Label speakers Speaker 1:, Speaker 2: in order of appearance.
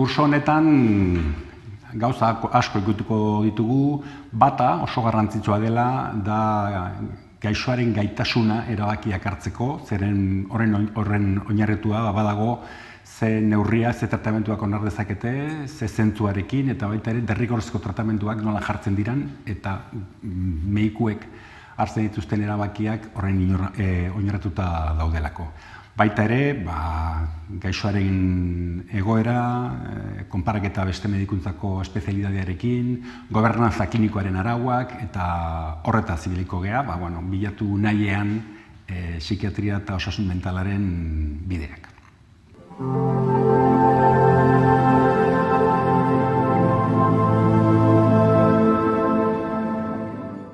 Speaker 1: kurso honetan gauza asko ikutuko ditugu. Bata oso garrantzitsua dela da gaixoaren gaitasuna erabakiak hartzeko, zeren horren oinarritua badago ze neurria, ze tratamentuak onar dezakete, ze zentzuarekin, eta baita ere derrigorrezko tratamentuak nola jartzen diran, eta medikuek hartzen dituzten erabakiak horren oinarrituta daudelako. Baita ere, gaixoaren egoera, konparaketa beste medikuntzako espezialidadearekin, gobernantza klinikoaren arauak, eta horretaz ibiliko gea, bilatu nahiean psikiatria eta osasun mentalaren bideak.